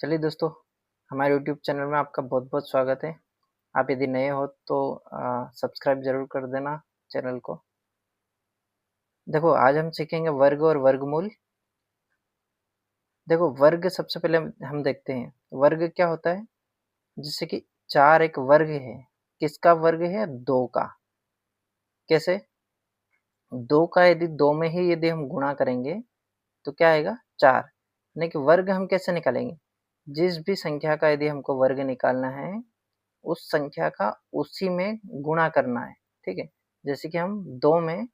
चलिए दोस्तों, हमारे यूट्यूब चैनल में आपका बहुत बहुत स्वागत है। आप यदि नए हो तो सब्सक्राइब ज़रूर कर देना चैनल को। देखो, आज हम सीखेंगे वर्ग और वर्गमूल। देखो, वर्ग सबसे पहले हम देखते हैं, वर्ग क्या होता है। जैसे कि 4 एक वर्ग है। किसका वर्ग है? 2 का। कैसे? 2 का यदि 2 में ही यदि हम गुणा करेंगे तो क्या आएगा? 4। यानी कि वर्ग हम कैसे निकालेंगे? जिस भी संख्या का यदि हमको वर्ग निकालना है, उस संख्या का उसी में गुणा करना है। ठीक है? जैसे कि हम 2 में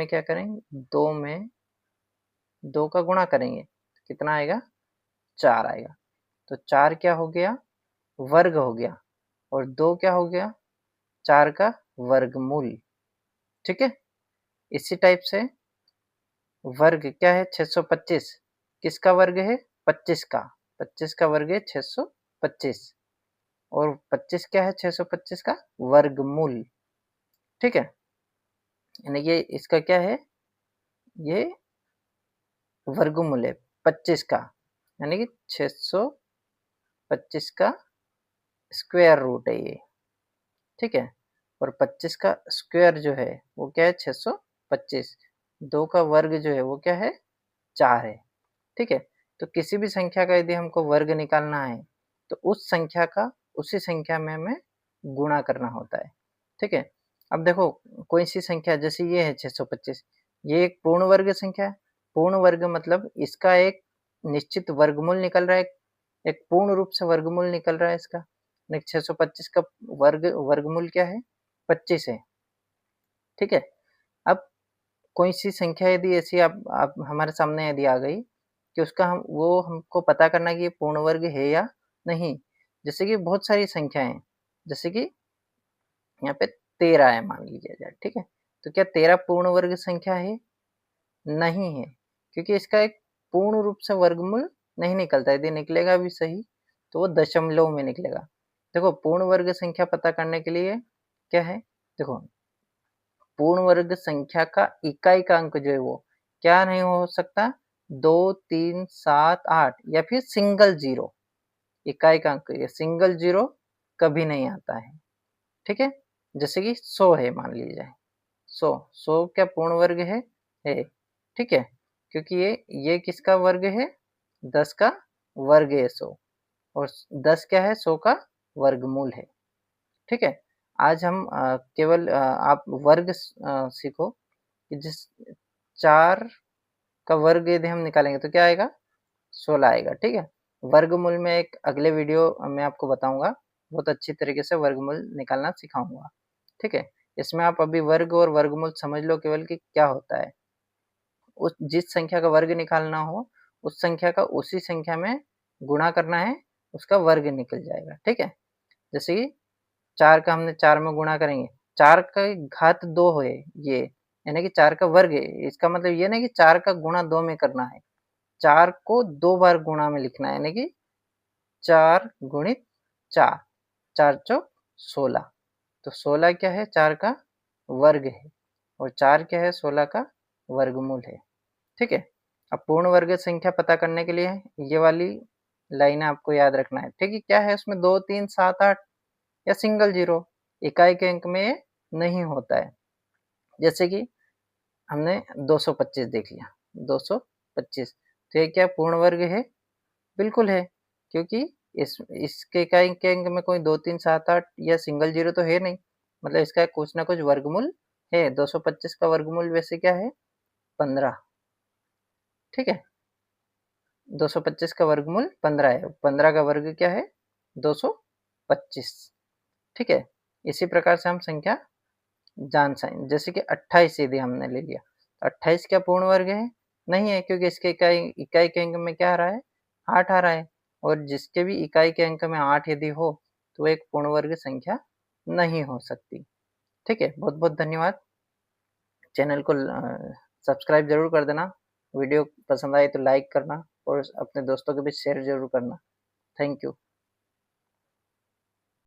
क्या करेंगे? 2 में 2 का गुणा करेंगे तो कितना आएगा? 4 आएगा। तो 4 क्या हो गया? वर्ग हो गया। और 2 क्या हो गया? 4 का वर्गमूल। ठीक है? इसी टाइप से वर्ग क्या है? 625। किसका वर्ग है? 25 का। 25 का वर्ग है 625। और 25 क्या है? 625 का वर्गमूल। ठीक है? यानी कि इसका क्या है? ये वर्गमूल है 25 का, यानी कि 625 का स्क्वायर रूट है ये। ठीक है? और 25 का स्क्वायर जो है वो क्या है? 625। 2 का वर्ग जो है वो क्या है? 4 है। ठीक है? तो किसी भी संख्या का यदि हमको वर्ग निकालना है तो उस संख्या का उसी संख्या में हमें गुणा करना होता है। ठीक है? अब देखो, कोई सी संख्या जैसे ये है 625, ये एक पूर्ण वर्ग संख्या है। पूर्ण वर्ग मतलब इसका एक निश्चित वर्गमूल निकल रहा है, एक पूर्ण रूप से वर्गमूल निकल रहा है इसका। 625 का वर्गमूल क्या है? 25 है। ठीक है? अब कोई सी संख्या यदि ऐसी आप हमारे सामने यदि आ गई कि उसका वो हमको पता करना है कि ये पूर्ण वर्ग है या नहीं। जैसे कि बहुत सारी संख्याएं हैं, जैसे कि यहाँ पे 13 है मान लीजिए जाए। ठीक है? तो क्या 13 पूर्ण वर्ग संख्या है? नहीं है, क्योंकि इसका एक पूर्ण रूप से वर्गमूल नहीं निकलता। यदि निकलेगा भी सही तो वो दशमलव में निकलेगा। देखो, पूर्ण वर्ग संख्या पता करने के लिए क्या है? देखो, पूर्ण वर्ग संख्या का इकाई का अंक जो है वो क्या नहीं हो सकता? 2, 3, 7, 8 या फिर सिंगल जीरो। इकाई का अंक ये सिंगल जीरो कभी नहीं आता है। ठीक है? जैसे कि 100 है मान लीजिए। 100 क्या पूर्ण वर्ग है। ठीक है? क्योंकि ये किसका वर्ग है? 10 का वर्ग है 100। और 10 क्या है? 100 का वर्गमूल है। ठीक है? आज हम केवल आप वर्ग सीखो कि जिस 4 का वर्ग यदि हम निकालेंगे तो क्या आएगा? 16 आएगा। ठीक है? वर्गमूल में एक अगले वीडियो में आपको बताऊंगा, बहुत अच्छी तरीके से वर्गमूल निकालना सिखाऊंगा। ठीक है? इसमें आप अभी वर्ग और वर्गमूल समझ लो केवल कि क्या होता है। उस जिस संख्या का वर्ग निकालना हो, उस संख्या का उसी संख्या में गुणा करना है, उसका वर्ग निकल जाएगा। ठीक है? जैसे कि 4 का हमने 4 में गुणा करेंगे, 4 का घात 2 है ये, यानी कि 4 का वर्ग है। इसका मतलब ये नहीं कि 4 का गुणा 2 में करना है, 4 को 2 बार गुणा में लिखना है, यानी कि 4 गुणित 4, 4 चौक 16। तो 16 क्या है? 4 का वर्ग है। और 4 क्या है? 16 का वर्गमूल है। ठीक है? अब पूर्ण वर्ग संख्या पता करने के लिए ये वाली लाइन आपको याद रखना है। ठीक है? क्या है उसमें? 2, 3, 7, 8 या सिंगल जीरो। इकाई के अंक में ये नहीं होता है। जैसे कि हमने 225 देख लिया, 225, तो ये क्या पूर्ण वर्ग है? बिल्कुल है, क्योंकि इसके इकाई के अंक में कोई 2, 3, 7, 8 या सिंगल जीरो तो है नहीं, मतलब इसका कुछ ना कुछ वर्गमूल है। 225 का वर्गमूल वैसे क्या है? 15। ठीक है? 225 का वर्गमूल 15 है। 15 का वर्ग क्या है? 225। ठीक है? इसी प्रकार से हम संख्या जान साइन, जैसे कि 28 यदि हमने ले लिया, 28 क्या पूर्ण वर्ग है? नहीं है, क्योंकि इसके इकाई के अंक में क्या आ रहा है? 8 आ रहा है। और जिसके भी इकाई के अंक में 8 यदि हो तो वो एक पूर्ण वर्ग संख्या नहीं हो सकती। ठीक है? बहुत बहुत धन्यवाद। चैनल को सब्सक्राइब जरूर कर देना। वीडियो पसंद आए तो लाइक करना और अपने दोस्तों के बीच शेयर जरूर करना। Thank you.